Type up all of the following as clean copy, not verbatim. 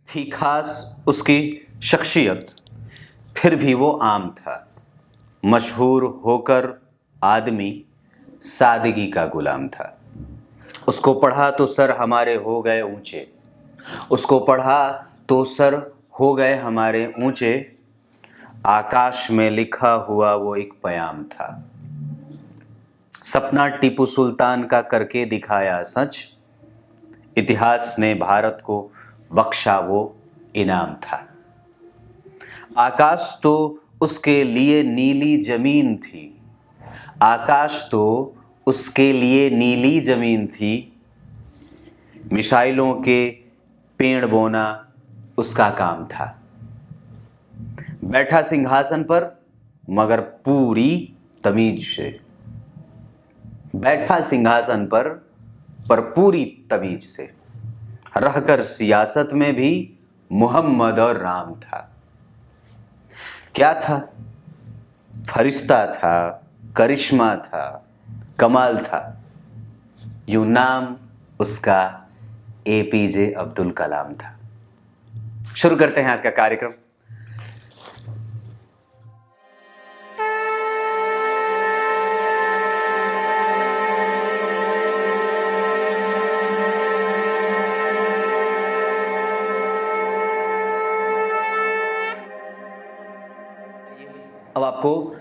थी खास उसकी शख्सियत, फिर भी वो आम था। मशहूर होकर आदमी सादगी का गुलाम था। उसको पढ़ा तो सर हमारे हो गए ऊंचे, उसको पढ़ा तो सर हो गए हमारे ऊंचे। आकाश में लिखा हुआ वो एक पयाम था। सपना टीपू सुल्तान का करके दिखाया सच, इतिहास ने भारत को बख्शा वो इनाम था। आकाश तो उसके लिए नीली जमीन थी, आकाश तो उसके लिए नीली जमीन थी। मिसाइलों के पेड़ बोना उसका काम था। बैठा सिंहासन पर मगर पूरी तमीज से, बैठा सिंहासन पर पूरी तमीज से। रहकर सियासत में भी मोहम्मद और राम था। क्या था? फरिश्ता था, करिश्मा था, कमाल था। यूं नाम उसका एपीजे अब्दुल कलाम था। शुरू करते हैं आज का कार्यक्रम। अब आपको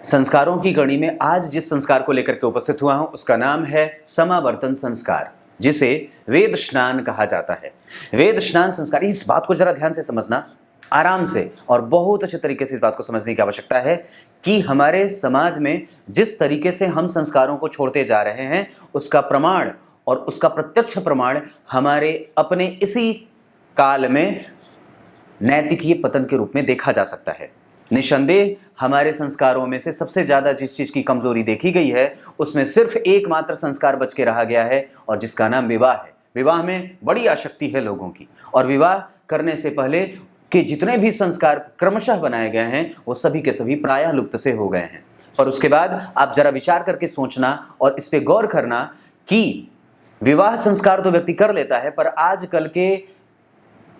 संस्कारों की कड़ी में आज जिस संस्कार को लेकर के उपस्थित हुआ हूं उसका नाम है समावर्तन संस्कार, जिसे वेद स्नान कहा जाता है। वेद स्नान संस्कार, इस बात को जरा ध्यान से समझना, आराम से और बहुत अच्छे तरीके से इस बात को समझने की आवश्यकता है कि हमारे समाज में जिस तरीके से हम संस्कारों को छोड़ते जा रहे हैं उसका प्रमाण और उसका प्रत्यक्ष प्रमाण हमारे अपने इसी काल में नैतिकीय पतन के रूप में देखा जा सकता है। निसंदेह हमारे संस्कारों में से सबसे ज्यादा जिस चीज की कमजोरी देखी गई है उसमें सिर्फ एकमात्र संस्कार बच के रहा गया है और जिसका नाम विवाह है। विवाह में बड़ी आसक्ति है लोगों की और विवाह करने से पहले के जितने भी संस्कार क्रमशः बनाए गए हैं वो सभी के सभी प्रायः लुप्त से हो गए हैं। पर उसके बाद आप जरा विचार करके सोचना और इस पे गौर करना कि विवाह संस्कार तो व्यक्ति कर लेता है पर आजकल के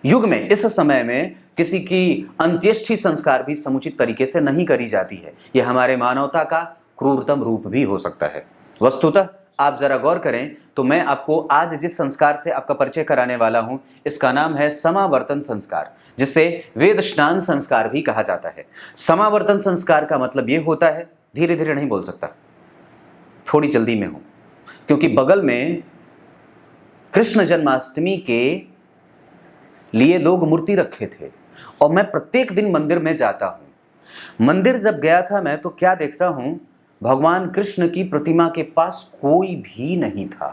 युग में, इस समय में किसी की अंत्येष्टि संस्कार भी समुचित तरीके से नहीं करी जाती है। यह हमारे मानवता का क्रूरतम रूप भी हो सकता है। वस्तुतः आप जरा गौर करें तो मैं आपको आज जिस संस्कार से आपका परिचय कराने वाला हूं इसका नाम है समावर्तन संस्कार, जिसे वेद स्नान संस्कार भी कहा जाता है। समावर्तन संस्कार का मतलब यह होता है, धीरे धीरे नहीं बोल सकता, थोड़ी जल्दी में हूं, क्योंकि बगल में कृष्ण जन्माष्टमी के लिए लोग मूर्ति रखे थे और मैं प्रत्येक दिन मंदिर में जाता हूं। मंदिर जब गया था मैं तो क्या देखता हूं, भगवान कृष्ण की प्रतिमा के पास कोई भी नहीं था,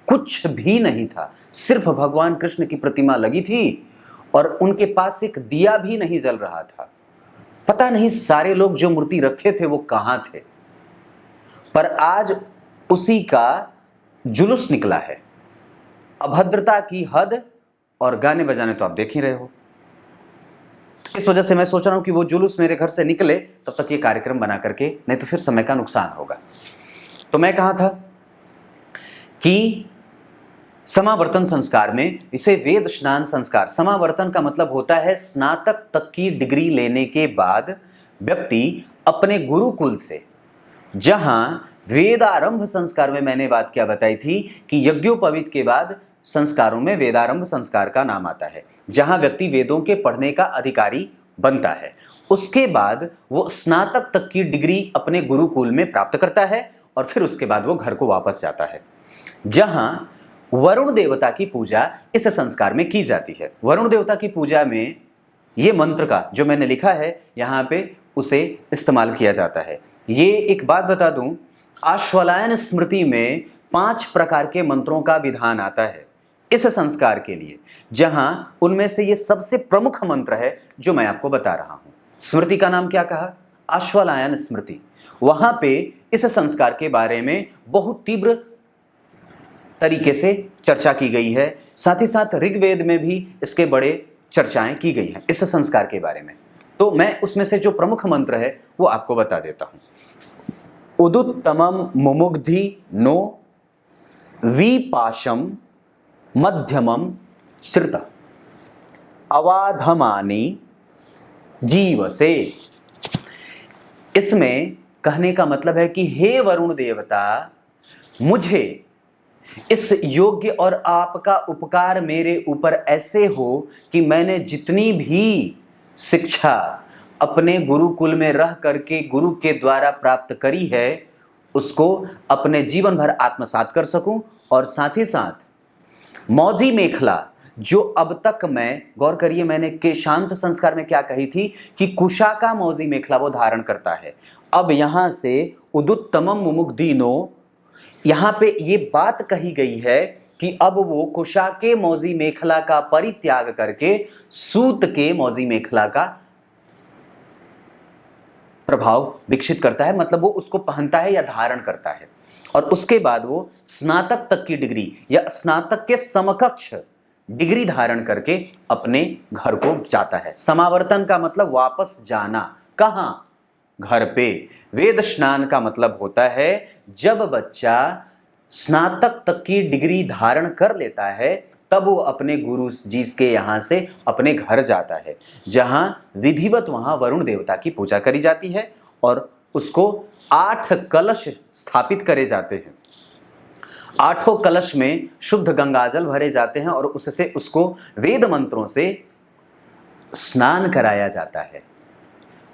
कुछ भी नहीं था, सिर्फ भगवान कृष्ण की प्रतिमा लगी थी और उनके पास एक दिया भी नहीं जल रहा था। पता नहीं सारे लोग जो मूर्ति रखे थे वो कहां थे। पर आज उसी का जुलूस निकला है। अभद्रता की हद और गाने बजाने तो आप देख ही रहे हो। इस वजह से मैं सोच रहा हूं कि वो जुलूस मेरे घर से निकले तब तक ये कार्यक्रम बना करके, नहीं तो फिर समय का नुकसान होगा। तो मैं कहा था कि समावर्तन संस्कार में इसे वेद स्नान संस्कार, समावर्तन का मतलब होता है स्नातक तक की डिग्री लेने के बाद व्यक्ति अपने गुरुकुल से, जहां वेदारंभ संस्कार में मैंने बात क्या बताई थी कि यज्ञोपवीत के बाद संस्कारों में वेदारंभ संस्कार का नाम आता है, जहां व्यक्ति वेदों के पढ़ने का अधिकारी बनता है। उसके बाद वो स्नातक तक की डिग्री अपने गुरुकुल में प्राप्त करता है और फिर उसके बाद वो घर को वापस जाता है, जहां वरुण देवता की पूजा इस संस्कार में की जाती है। वरुण देवता की पूजा में ये मंत्र का जो मैंने लिखा है यहाँ पे उसे इस्तेमाल किया जाता है। ये एक बात बता दूं, आश्वलायन स्मृति में 5 प्रकार के मंत्रों का विधान आता है इस संस्कार के लिए, जहां उनमें से ये सबसे प्रमुख मंत्र है जो मैं आपको बता रहा हूं। स्मृति का नाम क्या कहा? आश्वलायन स्मृति। वहां पे इस संस्कार के बारे में बहुत तीव्र तरीके से चर्चा की गई है। साथ ही साथ ऋग्वेद में भी इसके बड़े चर्चाएं की गई हैं इस संस्कार के बारे में। तो मैं उसमें से जो प्रमुख मंत्र है वो आपको बता देता हूं। उदुत्तमम मुमुग्धि नो विपाशम मध्यमम श्रिता। अवाधमानी जीव से। इसमें कहने का मतलब है कि हे वरुण देवता, मुझे इस योग्य और आपका उपकार मेरे ऊपर ऐसे हो कि मैंने जितनी भी शिक्षा अपने गुरुकुल में रह करके गुरु के द्वारा प्राप्त करी है उसको अपने जीवन भर आत्मसात कर सकूं, और साथ ही साथ मौजी मेखला जो अब तक मैं, गौर करिए मैंने के शांत संस्कार में क्या कही थी कि कुशा का मौजी मेखला वो धारण करता है। अब यहां से उदुत्तमम मुमुग्धीनो, यहां पे ये बात कही गई है कि अब वो कुशा के मौजी मेखला का परित्याग करके सूत के मौजी मेखला का प्रभाव विकसित करता है, मतलब वो उसको पहनता है या धारण करता है, और उसके बाद वो स्नातक तक की डिग्री या स्नातक के समकक्ष डिग्री धारण करके अपने घर को जाता है। समावर्तन का मतलब वापस जाना, कहां? घर पे। वेद स्नान का मतलब होता है जब बच्चा स्नातक तक की डिग्री धारण कर लेता है तब वो अपने गुरु जी के यहाँ से अपने घर जाता है, जहाँ विधिवत वहाँ वरुण देवता की पूजा करी जाती है और उसको 8 कलश स्थापित करे जाते हैं। 8 कलश में शुद्ध गंगाजल भरे जाते हैं और उससे उसको वेद मंत्रों से स्नान कराया जाता है,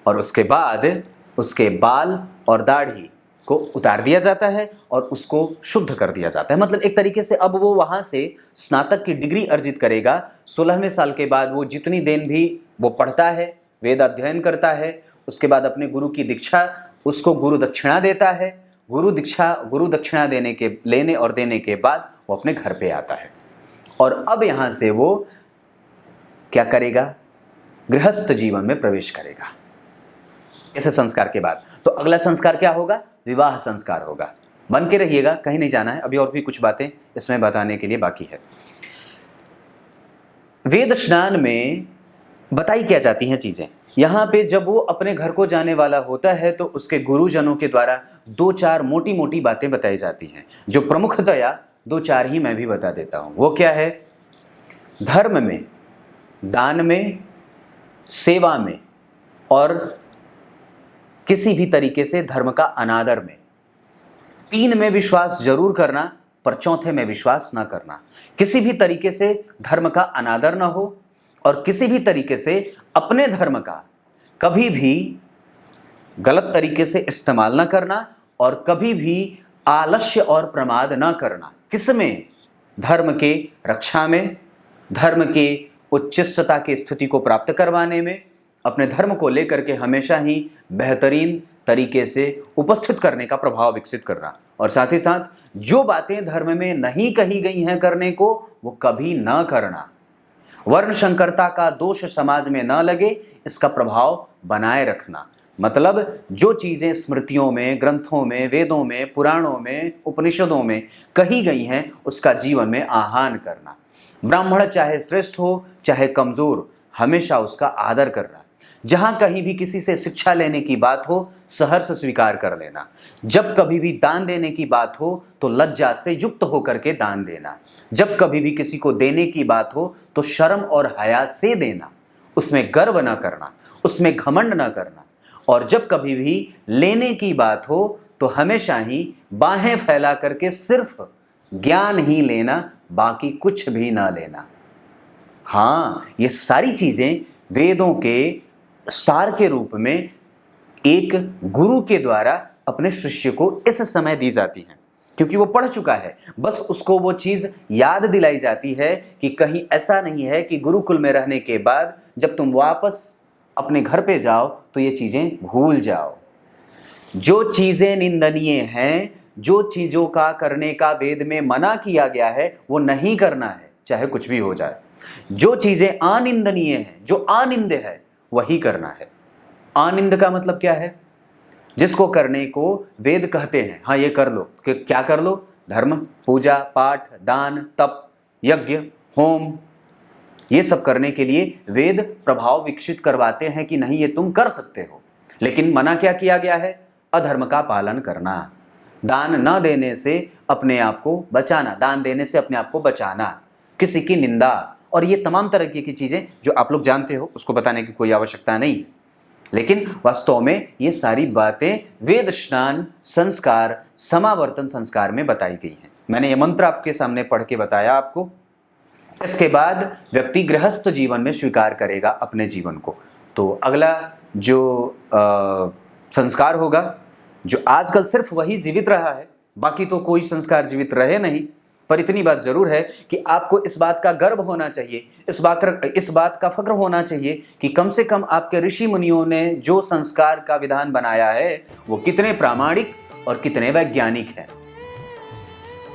और उसके बाद उसके बाल और दाढ़ी को उतार दिया जाता है और उसको शुद्ध कर दिया जाता है। मतलब एक तरीके से अब वो वहाँ से स्नातक की डिग्री अर्जित करेगा। 16वें साल के बाद वो जितनी दिन भी वो पढ़ता है, वेद अध्ययन करता है, उसके बाद अपने गुरु की दीक्षा, उसको गुरु दक्षिणा देता है। गुरु दक्षिणा लेने और देने के बाद वो अपने घर पे आता है, और अब यहाँ से वो क्या करेगा? गृहस्थ जीवन में प्रवेश करेगा ऐसे संस्कार के बाद। तो अगला संस्कार क्या होगा? विवाह संस्कार होगा। बन के रहिएगा, कहीं नहीं जाना है, अभी और भी कुछ बातें इसमें बताने के लिए बाकी है। वेद स्नान में बताई क्या जाती हैं चीजें। यहाँ पे जब वो अपने घर को जाने वाला होता है तो उसके गुरुजनों के द्वारा 2-4 मोटी मोटी बातें बताई जाती हैं, जो प्रमुखतया 2-4 ही मैं भी बता देता हूँ। वो क्या है? धर्म में, दान में, सेवा में और किसी भी तरीके से धर्म का अनादर में। 3 में विश्वास जरूर करना, पर 4थे में विश्वास ना करना। किसी भी तरीके से धर्म का अनादर ना हो और किसी भी तरीके से अपने धर्म का कभी भी गलत तरीके से इस्तेमाल ना करना और कभी भी आलस्य और प्रमाद ना करना। किसमें? धर्म के रक्षा में, धर्म के उच्चस्तता की स्थिति को प्राप्त करवाने में, अपने धर्म को लेकर के हमेशा ही बेहतरीन तरीके से उपस्थित करने का प्रभाव विकसित करना, और साथ ही साथ जो बातें धर्म में नहीं कही गई हैं करने को वो कभी न करना। वर्ण संकरता का दोष समाज में न लगे इसका प्रभाव बनाए रखना। मतलब जो चीजें स्मृतियों में, ग्रंथों में, वेदों में, पुराणों में, उपनिषदों में कही गई हैं उसका जीवन में आह्वान करना। ब्राह्मण चाहे श्रेष्ठ हो चाहे कमजोर, हमेशा उसका आदर करना। जहां कहीं भी किसी से शिक्षा लेने की बात हो सहर्ष स्वीकार कर लेना। जब कभी भी दान देने की बात हो तो लज्जा से युक्त होकर के दान देना। जब कभी भी किसी को देने की बात हो तो शर्म और हया से देना, उसमें गर्व ना करना, उसमें घमंड ना करना। और जब कभी भी लेने की बात हो तो हमेशा ही बाहें फैला करके सिर्फ ज्ञान ही लेना, बाकी कुछ भी ना लेना। हाँ, ये सारी चीजें वेदों के सार के रूप में एक गुरु के द्वारा अपने शिष्य को इस समय दी जाती हैं, क्योंकि वो पढ़ चुका है। बस उसको वो चीज याद दिलाई जाती है कि कहीं ऐसा नहीं है कि गुरुकुल में रहने के बाद जब तुम वापस अपने घर पे जाओ तो ये चीजें भूल जाओ। जो चीजें निंदनीय हैं, जो चीजों का करने का वेद में मना किया गया है वो नहीं करना है, चाहे कुछ भी हो जाए। जो चीजें अनिंदनीय हैं, जो अनिंद है, वही करना है। आनंद का मतलब क्या है? जिसको करने को वेद कहते हैं हाँ ये कर लो, कि क्या कर लो? धर्म, पूजा पाठ, दान, तप, यज्ञ, होम, ये सब करने के लिए वेद प्रभाव विकसित करवाते हैं कि नहीं ये तुम कर सकते हो। लेकिन मना क्या किया गया है? अधर्म का पालन करना, दान न देने से अपने आप को बचाना, दान देने से अपने आप को बचाना, किसी की निंदा और ये तमाम तरीके की चीज़ें जो आप लोग जानते हो उसको बताने की कोई आवश्यकता नहीं है। लेकिन वास्तव में ये सारी बातें वेद स्नान संस्कार समावर्तन संस्कार में बताई गई हैं। मैंने ये मंत्र आपके सामने पढ़ के बताया आपको। इसके बाद व्यक्ति गृहस्थ जीवन में स्वीकार करेगा अपने जीवन को। तो अगला जो संस्कार होगा, जो आजकल सिर्फ वही जीवित रहा है, बाकी तो कोई संस्कार जीवित रहे नहीं, पर इतनी बात जरूर है कि आपको इस बात का गर्व होना चाहिए, इस बात का फक्र होना चाहिए कि कम से कम आपके ऋषि मुनियों ने जो संस्कार का विधान बनाया है वो कितने प्रामाणिक और कितने वैज्ञानिक हैं।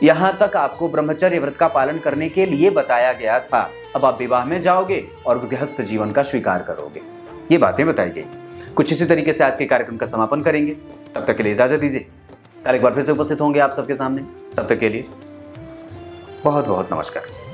यहां तक आपको ब्रह्मचर्य व्रत का पालन करने के लिए बताया गया था। अब आप विवाह में जाओगे और गृहस्थ जीवन का स्वीकार करोगे। ये बातें बताई गई। कुछ इसी तरीके से आज के कार्यक्रम का समापन करेंगे। तब तक के लिए इजाजत दीजिए। कल एक बार फिर से उपस्थित होंगे आप सबके सामने। तब तक के लिए बहुत बहुत नमस्कार।